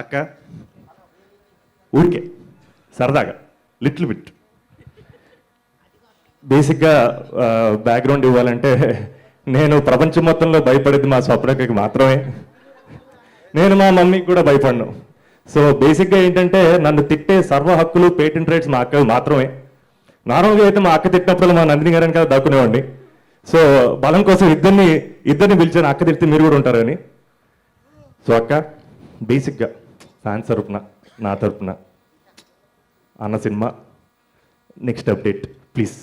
అక్క ఊరికే సరదాగా లిటిల్ బిట్ బేసిక్గా బ్యాక్గ్రౌండ్ ఇవ్వాలంటే నేను ప్రపంచం మొత్తంలో భయపడేది మా స్వప్నకి మాత్రమే. నేను మా మమ్మీకి కూడా భయపడను. సో బేసిక్గా ఏంటంటే నన్ను తిట్టే సర్వ హక్కులు పేటెంట్ రైట్స్ మా అక్క మాత్రమే. నార్మల్గా అయితే మా అక్క తిట్టినప్పుడు మా నందిని గారని కదా దక్కునేవాడిని. సో బలం కోసం ఇద్దరిని పిలిచాను, అక్క తిడితే మీరు కూడా ఉంటారని. సో అక్క బేసిక్గా ఫ్యాన్స్ తరపున నా తరపున అన్న cinema next update please.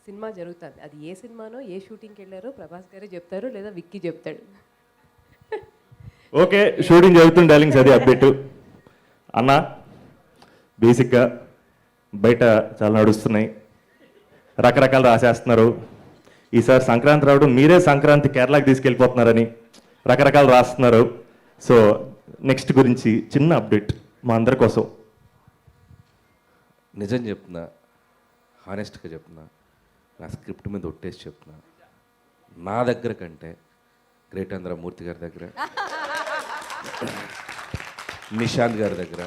Cinema జరుగుతుంది. అది ఏ సినిమానో, ఏ షూటింగ్కి వెళ్ళారో ప్రభాస్ గారే చెప్తారు, లేదా విక్కీ చెప్తాడు. ఓకే, షూటింగ్ జరుగుతుంది డార్లింగ్స్, అది అప్డేట్. అన్న బేసిక్గా బయట చాలా నడుస్తున్నాయి, రకరకాలు రాసేస్తున్నారు. ఈసారి సంక్రాంతి రావడం మీరే సంక్రాంతి కేరళకి తీసుకెళ్ళిపోతున్నారని రకరకాలు రాస్తున్నారు. సో నెక్స్ట్ గురించి చిన్న అప్డేట్ మా అందరి కోసం. నిజం చెప్తున్నా, హానెస్ట్గా చెప్తున్నా, నా స్క్రిప్ట్ మీద ఒట్టేసి చెప్తున్నా, నా దగ్గర కంటే గ్రేట్ ఆంధ్ర మూర్తి గారి దగ్గర, నిశాంత్ గారి దగ్గర,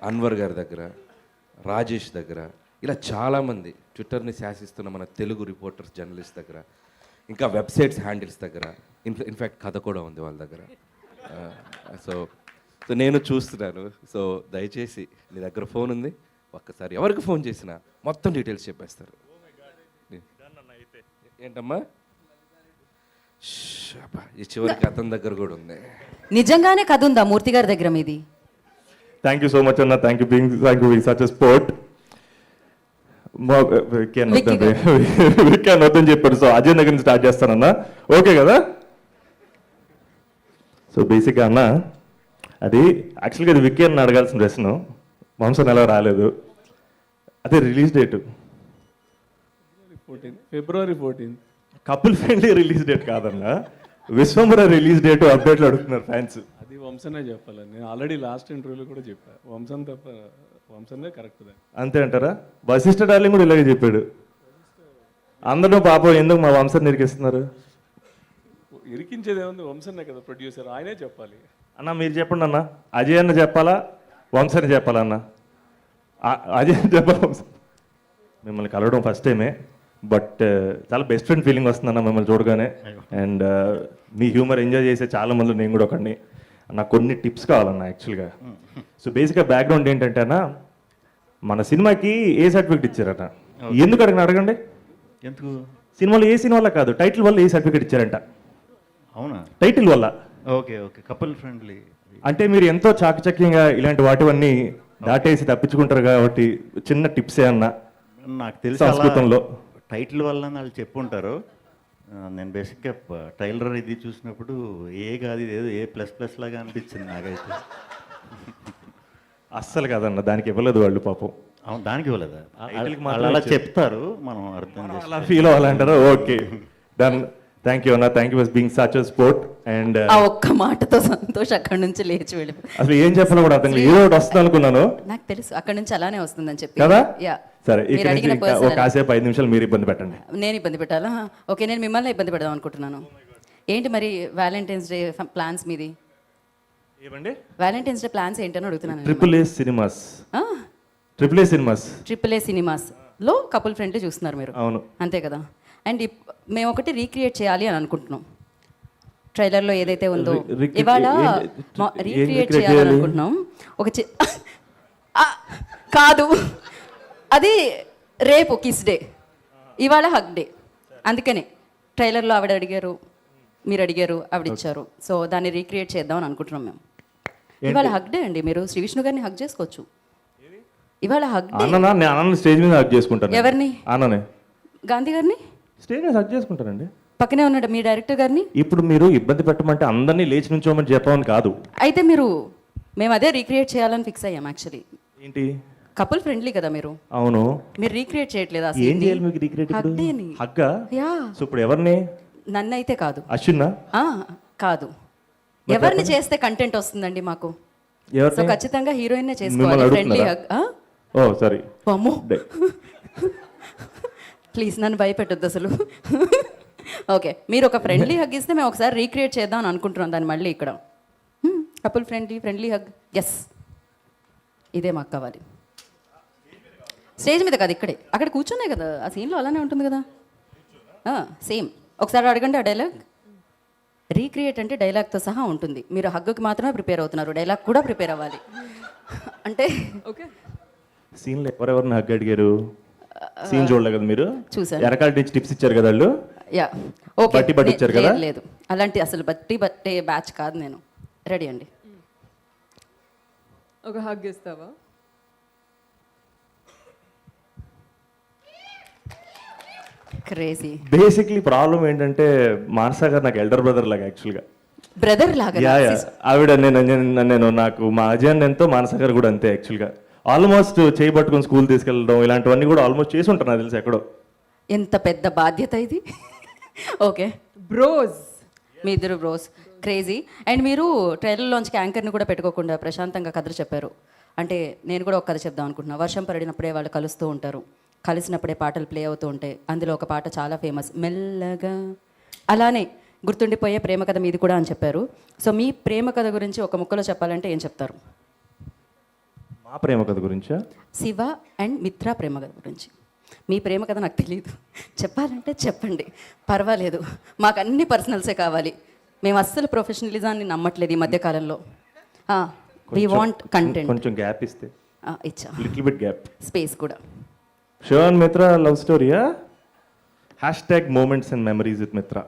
అన్వర్ గారి దగ్గర, రాజేష్ దగ్గర, ఇలా చాలామంది ట్విట్టర్ని శాసిస్తున్న మన తెలుగు రిపోర్టర్స్, జర్నలిస్ట్ దగ్గర, ఇంకా వెబ్సైట్స్ హ్యాండిల్స్ దగ్గర, ఇన్ఫ్యాక్ట్ కథ కూడా ఉంది వాళ్ళ దగ్గర. సో సో నేను చూస్తున్నాను. సో దయచేసి నీ దగ్గర ఫోన్ ఉంది, ఒక్కసారి ఎవరికి ఫోన్ చేసినా మొత్తం డీటెయిల్స్ చెప్పేస్తారు. ఏంటమ్మా ఈ చివరికి అతని దగ్గర కూడా ఉంది. నిజంగానే కథ ఉందా మూర్తి గారి దగ్గర మీది? థ్యాంక్ యూ సో మచ్ అన్న, థ్యాంక్ యూ సచ్ స్పోర్ట్. విక్యాన్ వద్దని చెప్పారు. సో అజయ్ దగ్గర నుంచి స్టార్ట్ చేస్తానన్నా, ఓకే కదా? సో బేసిక్గా అన్న అది యాక్చువల్గా అది విక్కీ అని అడగాల్సిన ప్రశ్న, వంశం ఎలా రాలేదు. అదే రిలీజ్ డేటు ఫిబ్రవరి 14. కపుల్ ఫ్రెండ్లీ రిలీజ్ డేట్ కాదన్నా, విశ్వంబర రిలీజ్ డేట్ అప్డేట్లు అడుగుతున్నారు ఫ్యాన్స్. అది వంశనే చెప్పాలి. నేను ఆల్రెడీ లాస్ట్ ఇంటర్వ్యూలో కూడా చెప్పాను, వంశం తప్ప వంశనే కరెక్ట్. అంతే అంటారా? వశిష్ఠ డార్లింగ్ కూడా ఇలాగే చెప్పాడు. అందరూ పాపం ఎందుకు మా వంశం నిరికిస్తున్నారు? ఇరికించేది ఏముంది, వంశనే కదా ప్రొడ్యూసర్, ఆయనే చెప్పాలి. అన్న మీరు చెప్పండి అన్న, అజయ్ అన్న చెప్పాలా వంశని చెప్పాలా? అన్న అజయ్ అని చెప్పాలా వంశం? మిమ్మల్ని కలవడం ఫస్ట్ టైమే, బట్ చాలా బెస్ట్ ఫ్రెండ్ ఫీలింగ్ వస్తుందన్న మిమ్మల్ని చూడగానే. అండ్ మీ హ్యూమర్ ఎంజాయ్ చేసే చాలా మంది, నేను కూడా ఒకడిని. నాకు కొన్ని టిప్స్ కావాలన్న యాక్చువల్గా. సో బేసిక్గా బ్యాక్గ్రౌండ్ ఏంటంటే అన్న, మన సినిమాకి ఏ సర్టిఫికేట్ ఇచ్చారట? ఎందుకు అడగండి. ఎందుకు? సినిమాలో ఏ సినిమా వల్ల కాదు, టైటిల్ వల్ల ఏ సర్టిఫికేట్ ఇచ్చారంట. అవునా? టైటిల్ వల్ల. Okay okay, couple friendly. అంటే మీరు ఎంతో చాకచక్యంగా ఇలాంటి వాటివన్నీ దాటేసి తప్పించుకుంటారు కాబట్టి చిన్న టిప్సే అన్న. నాకు తెలిసి సంస్కృతంలో టైటిల్ వల్ల వాళ్ళు చెప్పుంటారు. నేను బేసిక్గా ట్రైలర్ ఇది చూసినప్పుడు ఏ కాదు ఏదో ఏ ప్లస్ ప్లస్ లాగా అనిపించింది నాకైతే. అస్సలు కాదన్న, దానికి ఇవ్వలేదు వాళ్ళు పాపం. అవును, దానికి ఇవ్వలేదా? అలా చెప్తారు, మనం అర్థం అలా చేసుకోవాలి. ఫీల్ అవ్వాలంటారా? Okay done. థ్యాంక్ యూ అన్న, thank you for being such a sport. And ఆ ఒక్క మాటతో సంతోష్ అక్కడి నుంచి లేచి వెళ్ళిపోయి. అసలు ఏం చెప్పాలో కూడా అర్థం ఏదో ఒకటి వస్తుంది అనుకున్నాను. నాకు తెలుసు అక్కడి నుంచి అలానే వస్తుందని చెప్పి కదా? యా, సరే, మీరు ఇక్కడ అడిగిన నుంచి person ఒక కాసేపు 5 నిమిషాలు మీరు ఇబ్బంది పెట్టండి. నేను ఇబ్బంది పెట్టాలా? ఓకే, నేను మిమ్మల్ని ఇబ్బంది పెడదాం అనుకుంటున్నాను. ఏంటి మరి వ్యాలంటైన్స్ డే ప్లాన్స్ మీది? ఏమండి? వ్యాలంటైన్స్ డే ప్లాన్స్ ఏంటని అడుగుతున్నాను. Triple A cinemas. Triple A cinemas లో కపుల్ ఫ్రెండ్లీ చూస్తున్నారు మీరు, అవును అంతే కదా? అండ్ మేము ఒకటి రీక్రియేట్ చేయాలి అని అనుకుంటున్నాం. ట్రైలర్లో ఏదైతే ఉందో ఇవాళ రీక్రియేట్ చేయాలని అనుకుంటున్నాం. ఒక కాదు, అది రేపు కిస్ డే, ఇవాళ హగ్ డే. అందుకనే ట్రైలర్లో ఆవిడ అడిగారు, మీరు అడిగారు, ఆవిడ ఇచ్చారు. సో దాన్ని రీక్రియేట్ చేద్దాం అని అనుకుంటున్నాం మేము. ఇవాళ హగ్ డే అండి, మీరు శ్రీ విష్ణు గారిని హగ్ చేసుకోవచ్చు. ఇవాళ హగ్ డే. అన్న స్టేజ్ మీద హగ్ చేసుకుంటాను. ఎవరిని? అన్ననే. గాంధీ గారిని స్టేజ్ మీద హగ్ చేసుకుంటారండి. పక్కనే ఉన్నాడు మీ డైరెక్టర్ గారిని. ఇప్పుడు మీరు ఇబ్బంది పెట్టమంటే అందరినీ లేచి నుంచోమని చెప్పమని కాదు. అయితే మేము అదే రీక్రియేట్ చేయాలని ఫిక్స్ అయ్యాం యాక్చువల్లీ. ఏంటి? కపుల్ ఫ్రెండ్లీ కదా మీరు. అవును. మీరు రీక్రియేట్ చేయట్లేదా? ఏం చేయాలి మీకు రీక్రియేట్? హగ్గా? యా. సో ఇప్పుడు ఎవరిని? నన్ను అయితే కాదు. అశ్విన్నా? కాదు, ఎవరిని చేస్తే కంటెంట్ వస్తుందండి మాకు? సో ఎవరిని? ఖచ్చితంగా హీరోయిన్ మిమ్మల్ని చేసుకోవాలి ఫ్రెండ్లీ అడుగుతున్నారా? హగ్. ఓ సారీ. అమ్మో ప్లీజ్ నన్ను భయపెట్టొద్దు అసలు. ఓకే, మీరు ఒక ఫ్రెండ్లీ హగ్ ఇస్తే మేము ఒకసారి రీక్రియేట్ చేద్దాం అని అనుకుంటున్నాం దాన్ని మళ్ళీ ఇక్కడ. కపుల్ ఫ్రెండ్లీ హగ్, ఎస్, ఇదే మాకు కావాలి. స్టేజ్ మీద కదా, ఇక్కడే, అక్కడ కూర్చున్నాయి కదా, ఆ సీన్లో అలానే ఉంటుంది కదా. సేమ్ ఒకసారి అడగండి ఆ డైలాగ్. రీక్రియేట్ అంటే డైలాగ్తో సహా ఉంటుంది. మీరు హగ్గుకి మాత్రమే ప్రిపేర్ అవుతున్నారు, డైలాగ్ కూడా ప్రిపేర్ అవ్వాలి. అంటే ఓకే, సీన్లో ఎవరెవరిని హగ్ అడిగారు? సీన్ చూడలే కదా మీరు? చూసాను. ఎరకాల నుంచి టిప్స్ ఇచ్చారు కదా వాళ్ళు. యా ఓకే, బట్టి బట్టి ఇచ్చారు కదా? లేదు అలాంటి అసలు బట్టే బ్యాచ్ కాదు నేను. రెడీ అండి. ఒక హగ్ ఇస్తావా? క్రేజీ బేసిక్లీ ప్రాబ్లం ఏంటంటే మానస గారు నాకు ఎల్డర్ బ్రదర్ లాగా యాక్చువల్గా. బ్రదర్ లాగా యా యా, ఆవిడ నేను నాకు మా అజయన్ ఎంతో మానస గారు కూడా అంతే యాక్చువల్గా. ఆల్మోస్ట్ చేయి పట్టుకొని స్కూల్ తీసుకెళ్ళడం ఇలాంటివన్నీ కూడా ఆల్మోస్ట్ చేసి ఉంటాను నాకు తెలిసి ఎక్కడో. ఎంత పెద్ద బాధ్యత ఇది. Okay, bros. మీ ఇద్దరు బ్రోస్, క్రేజీ. అండ్ మీరు ట్రైలర్లోంచి యాంకర్ని కూడా పెట్టుకోకుండా ప్రశాంతంగా కథలు చెప్పారు. అంటే నేను కూడా ఒక కథ చెప్దాం అనుకుంటున్నా. వర్షం పడినప్పుడే వాళ్ళు కలుస్తూ ఉంటారు, కలిసినప్పుడే పాటలు ప్లే అవుతూ ఉంటాయి. అందులో ఒక పాట చాలా ఫేమస్, మెల్లగా. అలానే గుర్తుండిపోయే ప్రేమ కథ మీది కూడా అని చెప్పారు. సో మీ ప్రేమ కథ గురించి ఒక ముక్కలో చెప్పాలంటే ఏం చెప్తారు? మా ప్రేమ కథ గురించా? శివ అండ్ మిత్ర ప్రేమ కథ గురించి. మీ ప్రేమ కథ నాకు తెలియదు, చెప్పాలంటే చెప్పండి, పర్వాలేదు. మాకు అన్ని పర్సనల్సే కావాలి. మేము అస్సలు ప్రొఫెషనలిజాన్ని నమ్మట్లేదు ఈ మధ్యకాలంలో. We want content. కొంచెం గ్యాప్ ఇస్తే. ఇచ్చా, లిటిల్ బిట్ గ్యాప్. స్పేస్ కూడా. శివ అండ్ మిత్ర లవ్ స్టోరీయా? Hashtag moments and memories with Mitra.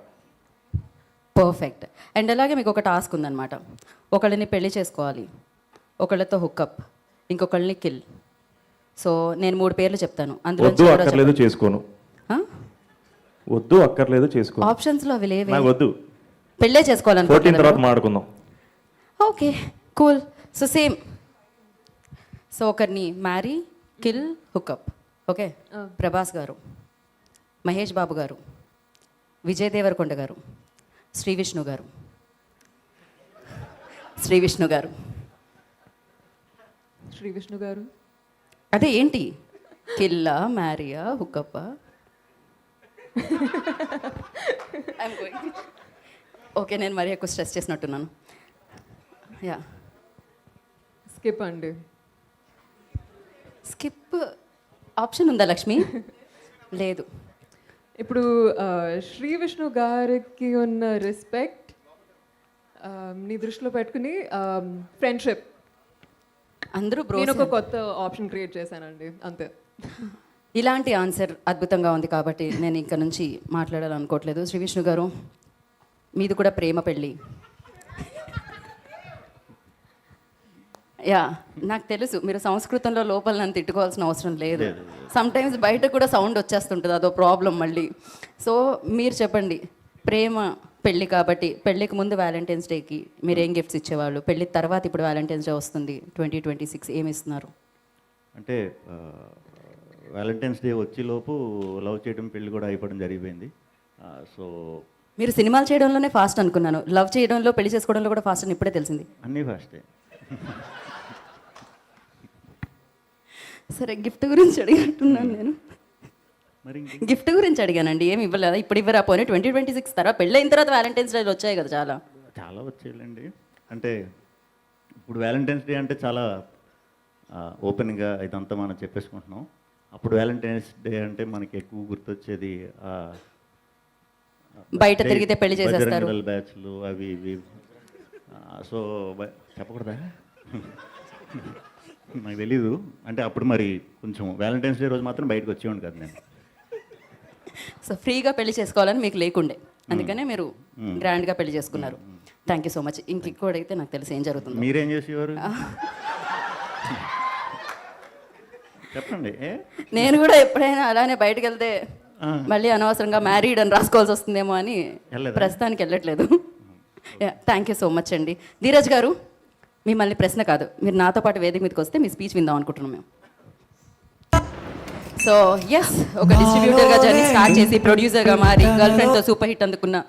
Perfect. And అలాగే మీకు ఒక టాస్క్ ఉందన్నమాట. ఒకళ్ళని పెళ్లి చేసుకోవాలి, ఒకళ్ళతో హుక్అప్, ఇంకొకళ్ళని కిల్. సో నేను 3 పేర్లు చెప్తాను, వద్దు అక్కర్లేదు చేసుకోను. వద్దు అక్కర్లేదు చేసుకోను. ఆప్షన్స్లో అవి లేవే. నాకు వద్దు, పెళ్ళే 14 చేసుకోవాలనుకుంటున్నాను. తర్వాత మాడుకుందాం. Okay cool. So same. So ఒకరిని marry, kill, hookup. Okay, Prabhas గారు, మహేష్ బాబు గారు, విజయ్ దేవరకొండ గారు, శ్రీ విష్ణు గారు. శ్రీ విష్ణు గారు. అదే ఏంటి, కిల్లా, మ్యారియా, హుక్అప్పా? ఓకే, నేను మరీ ఎక్కువ స్ట్రెస్ చేసినట్టున్నాను. యా, స్కిప్ అండి. స్కిప్ ఆప్షన్ ఉందా లక్ష్మి? లేదు. ఇప్పుడు శ్రీ విష్ణు గారికి ఉన్న రెస్పెక్ట్ నీ దృష్టిలో పెట్టుకుని ఫ్రెండ్షిప్. అందరూ నేను ఒక బ్రోస్. కొత్త ఆప్షన్ క్రియేట్ చేశానండి, అంతే. ఇలాంటి ఆన్సర్ అద్భుతంగా ఉంది కాబట్టి నేను ఇంకా నుంచి మాట్లాడాలనుకోవట్లేదు. శ్రీ విష్ణు గారు, మీది కూడా ప్రేమ పెళ్ళి. యా, నాకు తెలుసు మీరు సంస్కృతంలో లోపల నన్ను తిట్టుకోవాల్సిన అవసరం లేదు. సమ్ టైమ్స్ బయట కూడా సౌండ్ వచ్చేస్తుంటుంది, అదో ప్రాబ్లం మళ్ళీ. సో మీరు చెప్పండి, ప్రేమ పెళ్ళి కాబట్టి పెళ్ళికి ముందు వ్యాలంటైన్స్ డేకి మీరు ఏం గిఫ్ట్స్ ఇచ్చేవాళ్ళు? పెళ్ళి తర్వాత ఇప్పుడు వ్యాలంటైన్స్ డే వస్తుంది 2026, ఏమి ఇస్తున్నారు? అంటే వ్యాలంటైన్స్ డే వచ్చేలోపు లవ్ చేయడం పెళ్ళి కూడా అయిపోవడం జరిగిపోయింది. సో మీరు సినిమాలు చేయడంలోనే ఫాస్ట్ అనుకున్నాను, లవ్ చేయడంలో పెళ్లి చేసుకోవడంలో కూడా ఫాస్ట్ అని ఇప్పుడే తెలిసింది. అన్నీ ఫాస్టే. సరే, గిఫ్ట్ గురించి అడిగినట్టున్నాను నేను. మరి గిఫ్ట్ గురించి అడిగానండి, ఏమి ఇవ్వలేదా? ఇప్పుడు ఇవ్వరా? పోనీ 2026 తర్వాత పెళ్ళి అయిన తర్వాత వ్యాలంటైన్స్ డే వచ్చాయి కదా చాలా. చాలా వచ్చేయాలండి. అంటే ఇప్పుడు వ్యాలంటైన్స్ డే అంటే చాలా ఓపెన్గా ఇదంతా మనం చెప్పేసుకుంటున్నాం. అప్పుడు వ్యాలంటైన్స్ డే అంటే మనకి ఎక్కువ గుర్తొచ్చేది బయట తిరిగితే పెళ్లి చేసేస్తారు, బ్యాచ్లు అవి ఇవి. సో చెప్పకూడదా? నాకు తెలీదు. అంటే అప్పుడు మరి కొంచెం వ్యాలంటైన్స్ డే రోజు మాత్రం బయటకు వచ్చేవాడు కదా నేను. సో ఫ్రీగా పెళ్లి చేసుకోవాలని మీకు లేకుండే, అందుకనే మీరు గ్రాండ్గా పెళ్లి చేసుకున్నారు. Thank you so much. ఇంకెక్కువ అడిగితే నాకు తెలిసి ఏం జరుగుతుంది. మీరేం చేసేవారు చెప్పండి. నేను కూడా ఎప్పుడైనా అలానే బయటకు వెళ్తే మళ్ళీ అనవసరంగా మ్యారీడ్ అని రాసుకోవాల్సి వస్తుందేమో అని ప్రస్తుతానికి వెళ్ళట్లేదు. థ్యాంక్ యూ సో మచ్ అండి. ధీరజ్ గారు, మిమ్మల్ని ప్రశ్న కాదు, మీరు నాతో పాటు వేదిక మీదకి వస్తే మీ స్పీచ్ విందాం అనుకుంటున్నాం మేము. సో ఎస్, ఒక డిస్ట్రిబ్యూటర్గా జర్నీ స్టార్ట్ చేసి ప్రొడ్యూసర్గా మారి గర్ల్ ఫ్రెండ్తో సూపర్ హిట్ అందుకున్న